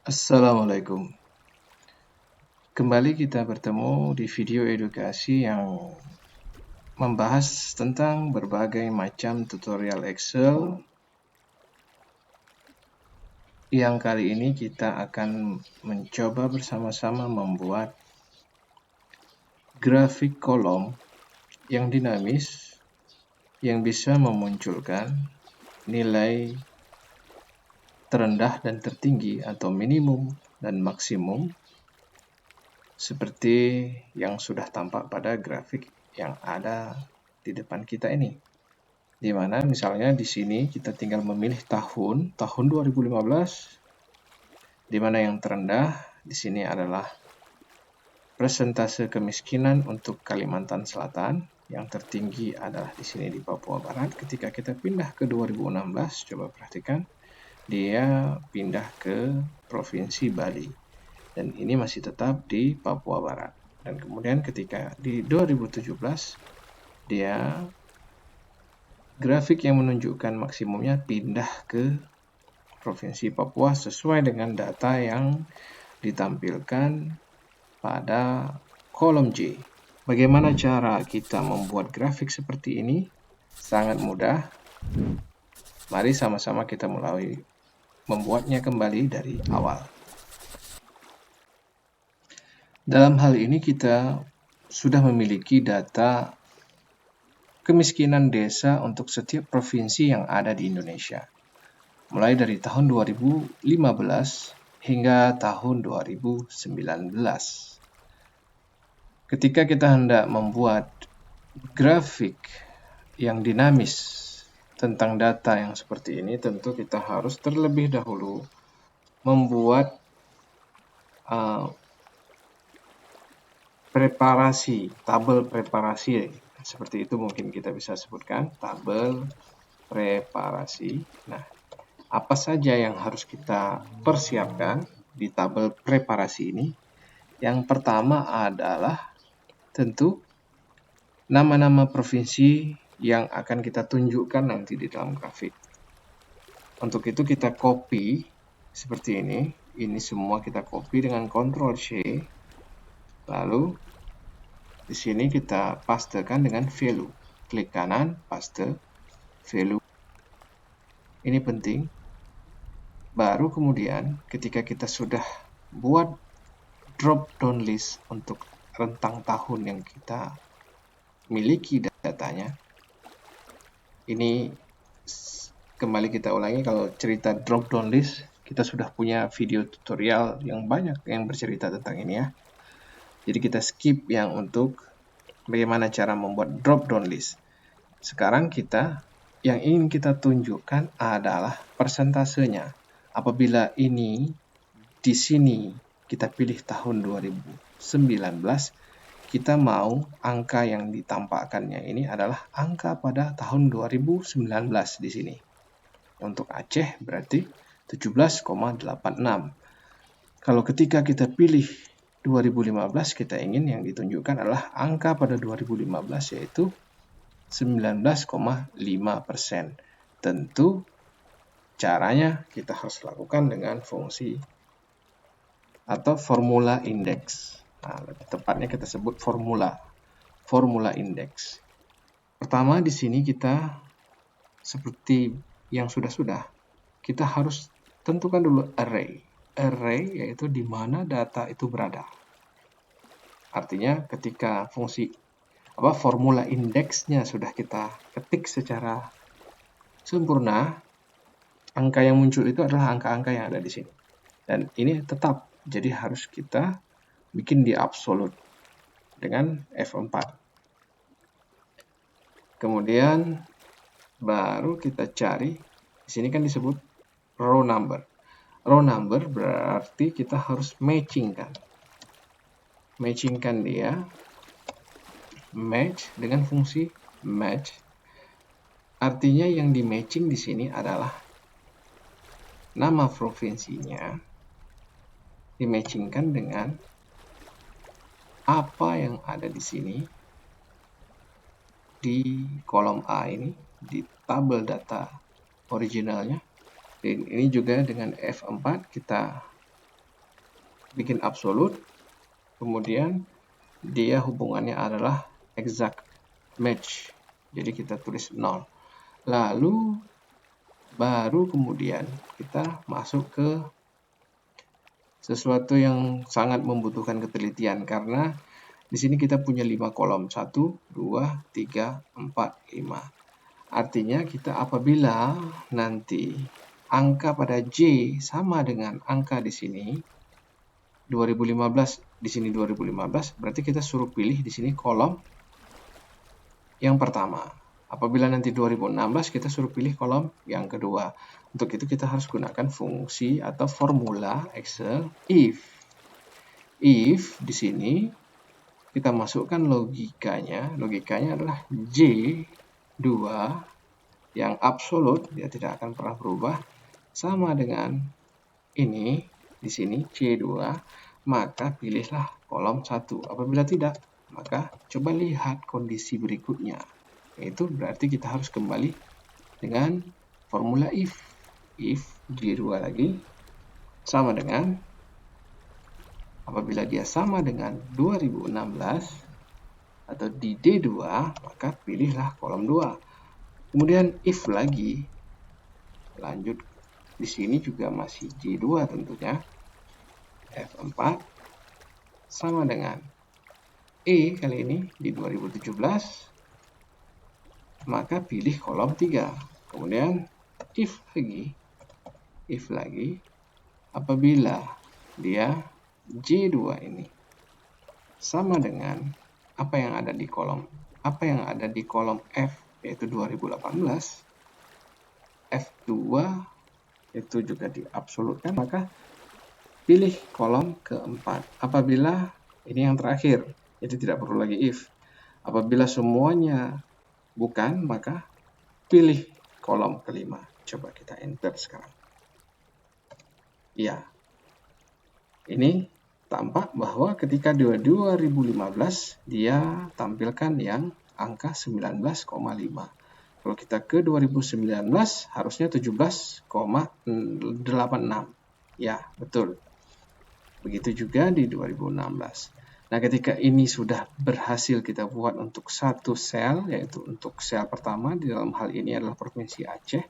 Assalamualaikum. Kembali kita bertemu di video edukasi yang membahas tentang berbagai macam tutorial Excel yang kali ini kita akan mencoba bersama-sama membuat grafik kolom yang dinamis yang bisa memunculkan nilai terendah dan tertinggi atau minimum dan maksimum seperti yang sudah tampak pada grafik yang ada di depan kita ini. Di mana misalnya di sini kita tinggal memilih tahun 2015, di mana yang terendah di sini adalah persentase kemiskinan untuk Kalimantan Selatan, yang tertinggi adalah di sini di Papua Barat. Ketika kita pindah ke 2016, coba perhatikan, dia pindah ke Provinsi Bali. Dan ini masih tetap di Papua Barat. Dan kemudian ketika di 2017, dia grafik yang menunjukkan maksimumnya pindah ke Provinsi Papua sesuai dengan data yang ditampilkan pada kolom J. Bagaimana cara kita membuat grafik seperti ini? Sangat mudah. Mari sama-sama kita mulai membuatnya kembali dari awal. Dalam hal ini kita sudah memiliki data kemiskinan desa untuk setiap provinsi yang ada di Indonesia, mulai dari tahun 2015 hingga tahun 2019. Ketika kita hendak membuat grafik yang dinamis tentang data yang seperti ini, tentu kita harus terlebih dahulu membuat tabel preparasi. Seperti itu mungkin kita bisa sebutkan, tabel preparasi. Nah, apa saja yang harus kita persiapkan di tabel preparasi ini? Yang pertama adalah tentu nama-nama provinsi yang akan kita tunjukkan nanti di dalam grafik. Untuk itu kita copy seperti ini. Ini semua kita copy dengan Ctrl+C. Lalu di sini kita pastekan dengan value. Klik kanan, paste, value. Ini penting. Baru kemudian ketika kita sudah buat drop down list untuk rentang tahun yang kita miliki datanya. Ini kembali kita ulangi, kalau cerita drop down list, kita sudah punya video tutorial yang banyak yang bercerita tentang ini ya. Jadi kita skip yang untuk bagaimana cara membuat drop down list. Sekarang yang ingin kita tunjukkan adalah persentasenya. Apabila ini di sini kita pilih tahun 2019, kita mau angka yang ditampakkannya ini adalah angka pada tahun 2019 di sini. Untuk Aceh berarti 17,86. Kalau ketika kita pilih 2015, kita ingin yang ditunjukkan adalah angka pada 2015 yaitu 19,5%. Tentu caranya kita harus lakukan dengan fungsi atau formula indeks. Nah, lebih tepatnya kita sebut formula indeks. Pertama di sini kita seperti yang sudah-sudah, kita harus tentukan dulu array. Array yaitu di mana data itu berada. Artinya ketika formula indeksnya sudah kita ketik secara sempurna, angka yang muncul itu adalah angka-angka yang ada di sini. Dan ini tetap, jadi harus kita bikin di absolute dengan F4. Kemudian baru kita cari, di sini kan disebut row number. Row number berarti kita harus matchingkan dia, match dengan fungsi match. Artinya yang di matching di sini adalah nama provinsinya dimatchingkan dengan apa yang ada di sini di kolom A ini, di tabel data originalnya. Dan ini juga dengan F4 kita bikin absolut, kemudian dia hubungannya adalah exact match. Jadi kita tulis 0. Lalu baru kemudian kita masuk ke sesuatu yang sangat membutuhkan ketelitian, karena di sini kita punya 5 kolom. 1, 2, 3, 4, 5. Artinya kita apabila nanti angka pada J sama dengan angka di sini 2015, di sini 2015, berarti kita suruh pilih di sini kolom yang pertama. Apabila nanti 2016, kita suruh pilih kolom yang kedua. Untuk itu kita harus gunakan fungsi atau formula Excel if. If di sini kita masukkan logikanya. Logikanya adalah J2 yang absolut, dia tidak akan pernah berubah, sama dengan ini di sini C2, maka pilihlah kolom 1. Apabila tidak, maka coba lihat kondisi berikutnya. Itu berarti kita harus kembali dengan formula if. If J2 lagi sama dengan, apabila dia sama dengan 2016 atau di D2, maka pilihlah kolom 2. Kemudian if lagi, lanjut di sini juga masih J2 tentunya. F4 sama dengan E kali ini di 2017, maka pilih kolom 3. Kemudian if lagi, apabila dia J2 ini sama dengan apa yang ada di kolom F, yaitu 2018, F2 itu juga diabsolutkan, maka pilih kolom keempat. Apabila ini yang terakhir, jadi tidak perlu lagi if. Apabila semuanya bukan, maka pilih kolom kelima. Coba kita enter sekarang. Ya, ini tampak bahwa ketika 2015 dia tampilkan yang angka 19,5. Kalau kita ke 2019 harusnya 17,86. Ya, betul. Begitu juga di 2016. Nah, ketika ini sudah berhasil kita buat untuk satu sel, yaitu untuk sel pertama, di dalam hal ini adalah Provinsi Aceh,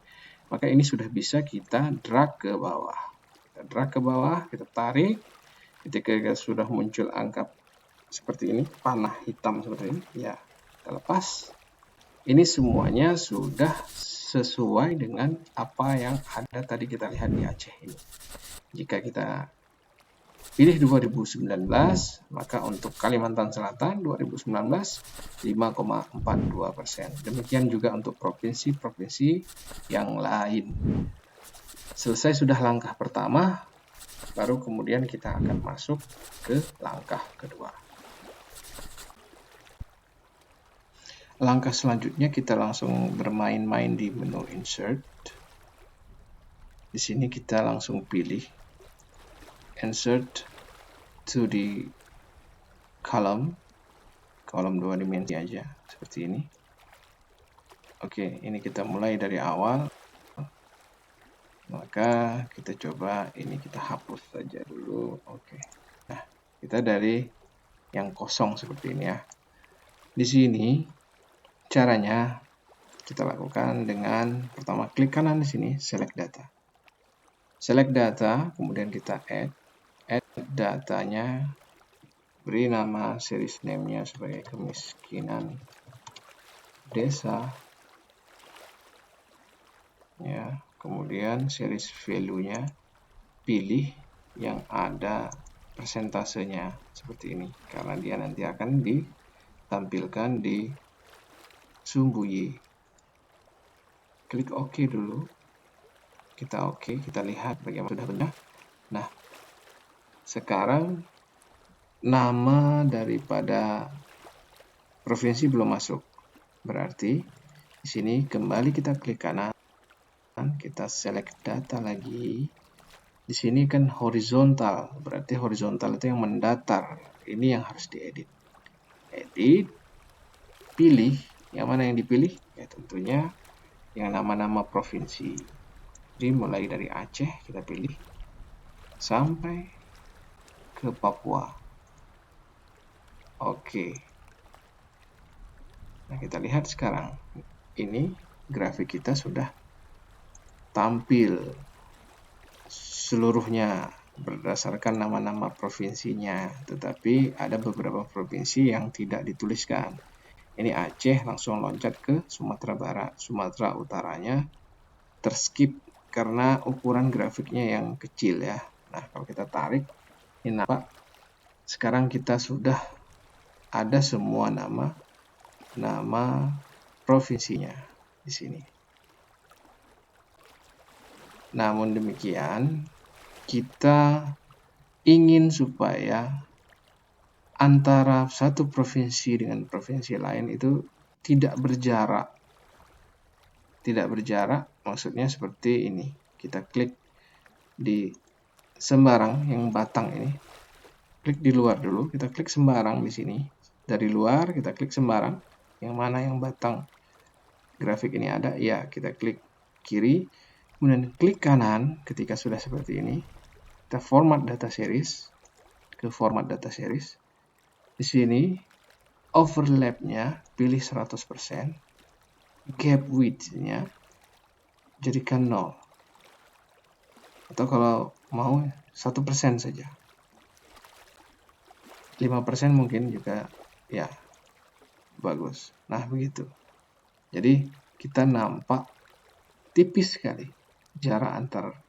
maka ini sudah bisa kita drag ke bawah. Kita drag ke bawah, kita tarik. Ketika sudah muncul angka seperti ini, panah hitam seperti ini, ya kita lepas. Ini semuanya sudah sesuai dengan apa yang ada tadi kita lihat di Aceh ini. Jika kita pilih 2019, maka untuk Kalimantan Selatan 2019 5,42%. Demikian juga untuk provinsi-provinsi yang lain. Selesai sudah langkah pertama, baru kemudian kita akan masuk ke langkah kedua. Langkah selanjutnya kita langsung bermain-main di menu Insert. Di sini kita langsung pilih Insert to the column 2 dimensi aja, seperti ini. Oke, ini kita mulai dari awal. Maka kita coba ini kita hapus saja dulu. Oke. Nah, kita dari yang kosong seperti ini ya. Di sini caranya kita lakukan dengan pertama klik kanan di sini, select data. Select data, kemudian kita add datanya, beri nama series name-nya sebagai kemiskinan desa. Ya, kemudian series value-nya pilih yang ada persentasenya seperti ini, karena dia nanti akan ditampilkan di sumbu Y. Klik OK dulu. Kita OK, kita lihat bagaimana sudah benar. Nah, sekarang nama daripada provinsi belum masuk. Berarti di sini kembali kita klik kanan, kita select data lagi. Di sini kan horizontal, berarti horizontal itu yang mendatar. Ini yang harus diedit. Edit, pilih, yang mana yang dipilih? Ya tentunya yang nama-nama provinsi. Jadi mulai dari Aceh kita pilih sampai ke Papua. Oke. Nah, kita lihat sekarang. Ini grafik kita sudah tampil seluruhnya berdasarkan nama-nama provinsinya, tetapi ada beberapa provinsi yang tidak dituliskan. Ini Aceh langsung loncat ke Sumatera Barat, Sumatera Utaranya terskip karena ukuran grafiknya yang kecil ya. Nah, kalau kita tarik, ini nampak sekarang kita sudah ada semua nama provinsinya di sini. Namun demikian, kita ingin supaya antara satu provinsi dengan provinsi lain itu tidak berjarak. Tidak berjarak maksudnya seperti ini. Kita klik di sembarang yang batang ini. Klik di luar dulu, kita klik sembarang di sini. Dari luar kita klik sembarang. Yang mana yang batang grafik ini ada, ya kita klik kiri. Kemudian klik kanan ketika sudah seperti ini. Kita format data series ke format data series. Di sini overlap-nya pilih 100%, gap width-nya jadikan 0. Atau kalau mau 1% saja. 5% mungkin juga ya bagus. Nah, begitu. Jadi kita nampak tipis sekali jarak antar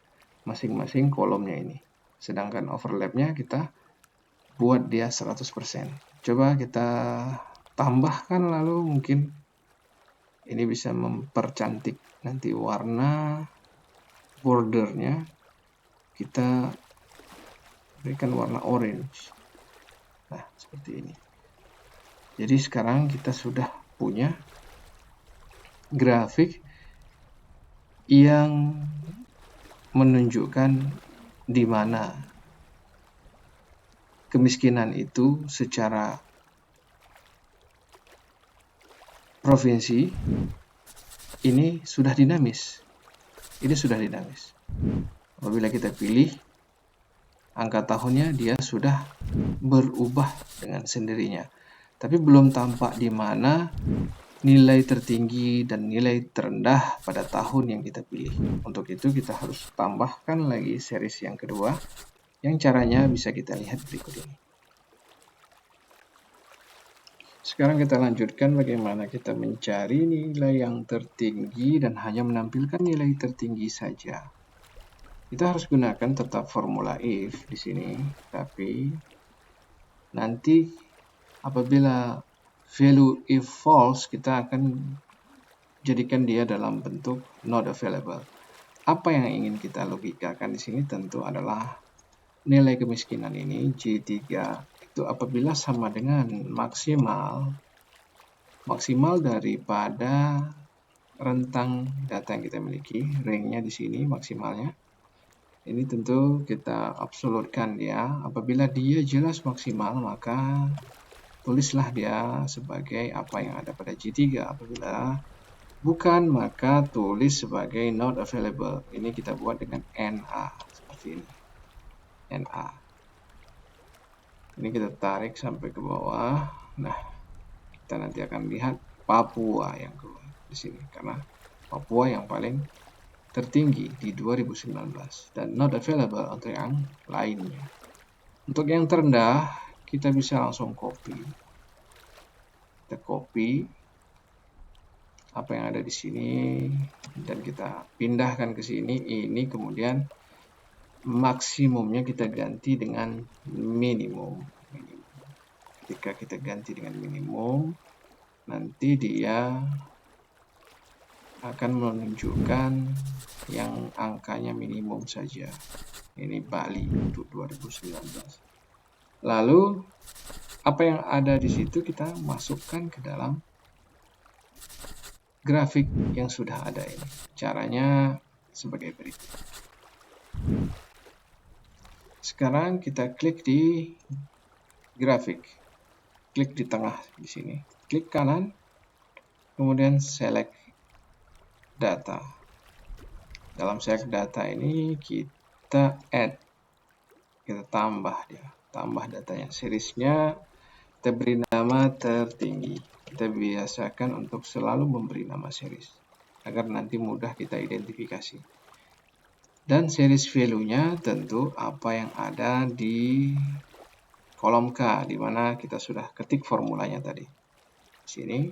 masing-masing kolomnya ini. Sedangkan overlap-nya kita buat dia 100%. Coba kita tambahkan lalu mungkin ini bisa mempercantik nanti warna bordernya. Kita berikan warna orange. Nah, seperti ini. Jadi sekarang kita sudah punya grafik yang menunjukkan di mana kemiskinan itu secara provinsi ini sudah dinamis. Ini sudah dinamis. Apabila kita pilih angka tahunnya, dia sudah berubah dengan sendirinya. Tapi belum tampak di mana nilai tertinggi dan nilai terendah pada tahun yang kita pilih. Untuk itu kita harus tambahkan lagi series yang kedua, yang caranya bisa kita lihat berikut ini. Sekarang kita lanjutkan bagaimana kita mencari nilai yang tertinggi dan hanya menampilkan nilai tertinggi saja. Kita harus gunakan tetap formula if di sini, tapi nanti apabila value if false, kita akan jadikan dia dalam bentuk not available. Apa yang ingin kita logikakan di sini tentu adalah nilai kemiskinan ini J3 itu apabila sama dengan maksimal daripada rentang data yang kita miliki, range-nya di sini maksimalnya. Ini tentu kita absolutkan dia. Apabila dia jelas maksimal, maka tulislah dia sebagai apa yang ada pada J3. Apabila bukan, maka tulis sebagai not available. Ini kita buat dengan NA seperti ini. NA. Ini kita tarik sampai ke bawah. Nah, kita nanti akan lihat Papua yang keluar di sini karena Papua yang paling tertinggi di 2019 dan not available untuk yang lainnya. Untuk yang terendah kita bisa langsung copy. Kita copy apa yang ada di sini dan kita pindahkan ke sini. Ini kemudian maksimumnya kita ganti dengan minimum. Ketika kita ganti dengan minimum, nanti dia akan menunjukkan yang angkanya minimum saja. Ini Bali untuk 2019. Lalu apa yang ada di situ kita masukkan ke dalam grafik yang sudah ada ini. Caranya sebagai berikut. Sekarang kita klik di grafik. Klik di tengah di sini. Klik kanan, kemudian select data. Dalam select data ini kita add, kita tambah dia. tambah datanya. Seriesnya kita beri nama tertinggi. Kita biasakan untuk selalu memberi nama series agar nanti mudah kita identifikasi. Dan series value-nya tentu apa yang ada di kolom K, di mana kita sudah ketik formulanya tadi. Sini.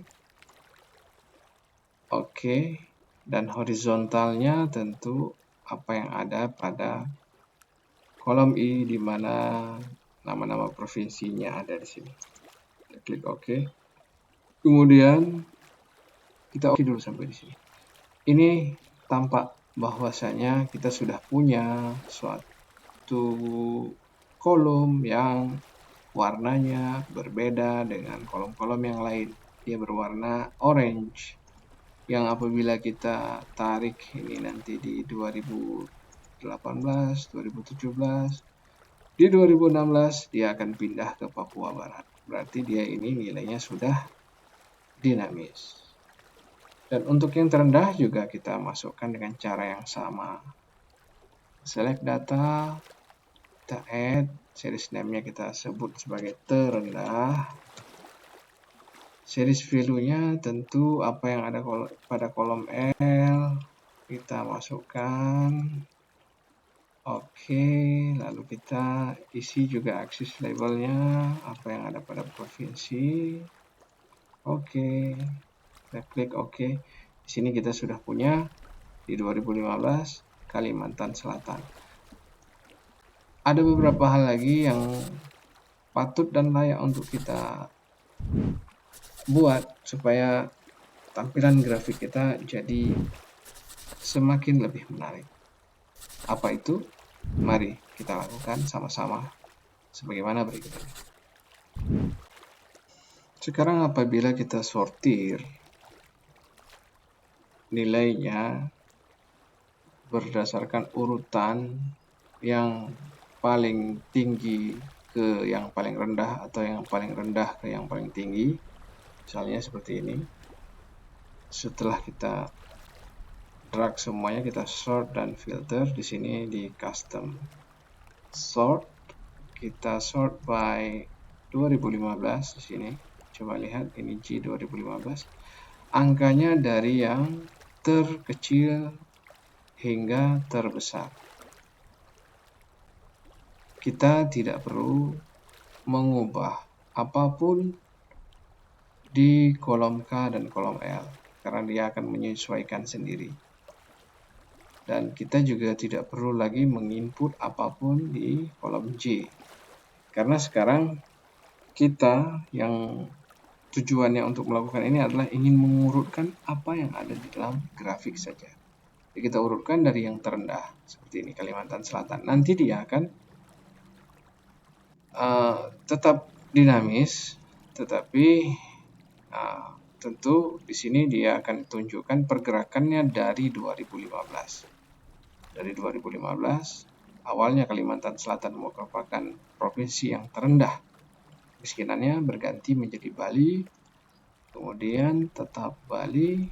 Oke. Dan horizontalnya tentu apa yang ada pada kolom I, di mana nama-nama provinsinya ada di sini. Kita klik OK. Kemudian kita OK dulu sampai di sini. Ini tampak bahwasanya kita sudah punya suatu kolom yang warnanya berbeda dengan kolom-kolom yang lain. Dia berwarna orange, yang apabila kita tarik ini nanti di 2018, 2017, di 2016 dia akan pindah ke Papua Barat. Berarti dia ini nilainya sudah dinamis. Dan untuk yang terendah juga kita masukkan dengan cara yang sama. Select data, kita add, series name-nya kita sebut sebagai terendah. Series value-nya tentu apa yang ada pada kolom L, kita masukkan. Oke, lalu kita isi juga aksis labelnya, apa yang ada pada provinsi. Oke, kita klik OK. Di sini kita sudah punya di 2015 Kalimantan Selatan. Ada beberapa hal lagi yang patut dan layak untuk kita buat supaya tampilan grafik kita jadi semakin lebih menarik. Apa itu? Mari kita lakukan sama-sama sebagaimana berikut ini. Sekarang apabila kita sortir nilainya berdasarkan urutan yang paling tinggi ke yang paling rendah atau yang paling rendah ke yang paling tinggi, misalnya seperti ini. Setelah kita drag semuanya, kita sort dan filter. Di sini di custom sort, kita sort by 2015 di sini. Coba lihat ini G 2015. Angkanya dari yang terkecil hingga terbesar. Kita tidak perlu mengubah apapun di kolom K dan kolom L karena dia akan menyesuaikan sendiri. Dan kita juga tidak perlu lagi menginput apapun di kolom J. Karena sekarang kita yang tujuannya untuk melakukan ini adalah ingin mengurutkan apa yang ada di dalam grafik saja. Jadi kita urutkan dari yang terendah, seperti ini Kalimantan Selatan. Nanti dia akan tetap dinamis, tetapi tentu di sini dia akan tunjukkan pergerakannya dari 2015. Dari 2015, awalnya Kalimantan Selatan merupakan provinsi yang terendah miskinannya, berganti menjadi Bali, kemudian tetap Bali,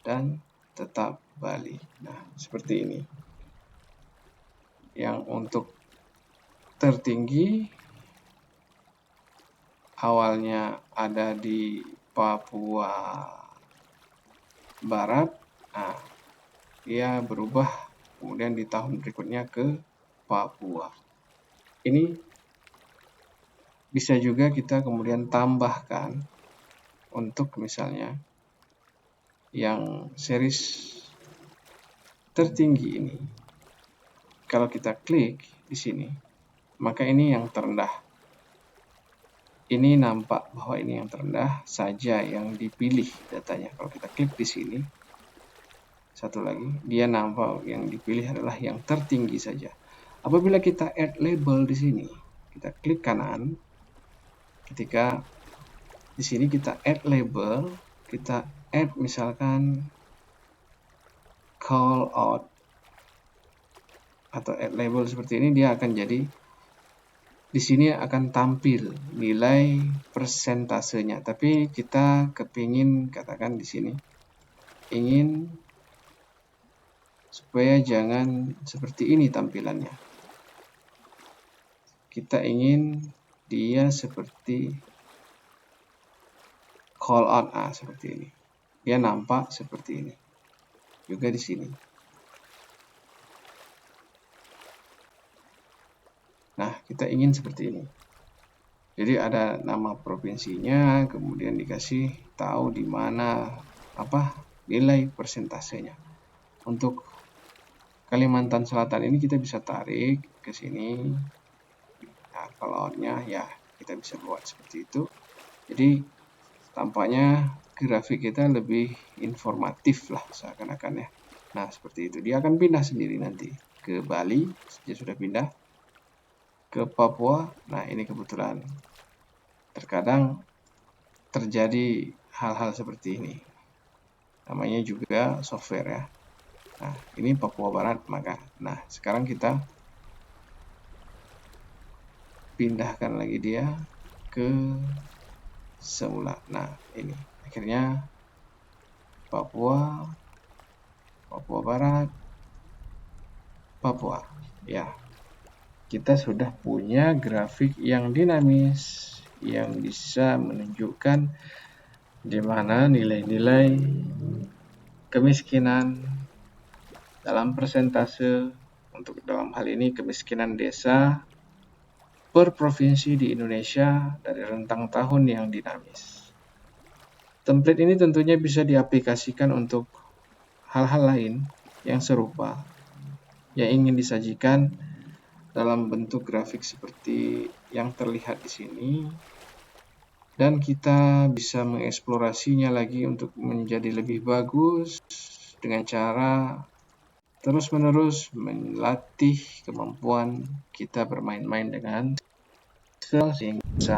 dan tetap Bali. Nah, seperti ini. Yang untuk tertinggi awalnya ada di Papua Barat, nah, dia berubah kemudian di tahun berikutnya ke Papua. Ini bisa juga kita kemudian tambahkan untuk misalnya yang series tertinggi ini. Kalau kita klik di sini, maka ini yang terendah. Ini nampak bahwa ini yang terendah saja yang dipilih datanya. Kalau kita klik di sini, satu lagi, dia nampak yang dipilih adalah yang tertinggi saja. Apabila kita add label di sini, kita klik kanan. Ketika di sini kita add label, kita add misalkan call out atau add label seperti ini, dia akan jadi di sini akan tampil nilai persentasenya. Tapi kita kepingin katakan di sini ingin supaya jangan seperti ini tampilannya. kita ingin dia seperti call out seperti ini. Dia nampak seperti ini. Juga di sini. Nah, kita ingin seperti ini. Jadi ada nama provinsinya, kemudian dikasih tahu di mana nilai persentasenya. Untuk Kalimantan Selatan ini kita bisa tarik ke sini. Nah, kalau-nya ya kita bisa buat seperti itu. Jadi tampaknya grafik kita lebih informatif lah seakan-akan ya. Nah, seperti itu. Dia akan pindah sendiri nanti ke Bali, dia sudah pindah ke Papua. Nah, ini kebetulan terkadang terjadi hal-hal seperti ini. Namanya juga software ya. Nah, ini Papua Barat maka. Nah, sekarang kita pindahkan lagi dia ke semula. Nah, ini akhirnya Papua Barat, Papua. Ya, kita sudah punya grafik yang dinamis yang bisa menunjukkan di mana nilai-nilai kemiskinan dalam persentase untuk dalam hal ini kemiskinan desa per provinsi di Indonesia dari rentang tahun yang dinamis. Template ini tentunya bisa diaplikasikan untuk hal-hal lain yang serupa yang ingin disajikan dalam bentuk grafik seperti yang terlihat di sini, dan kita bisa mengeksplorasinya lagi untuk menjadi lebih bagus dengan cara terus-menerus melatih kemampuan kita bermain-main dengan Excel sehingga bisa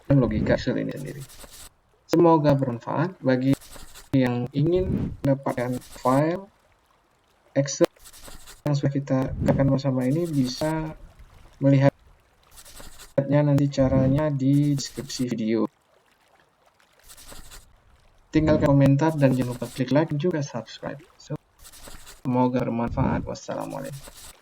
logika Excel ini sendiri. Semoga bermanfaat bagi yang ingin mendapatkan file Excel yang sudah kita kerjakan bersama ini, bisa melihatnya nanti caranya di deskripsi video. Tinggalkan komentar dan jangan lupa klik like dan juga subscribe. Semoga bermanfaat. Wassalamualaikum.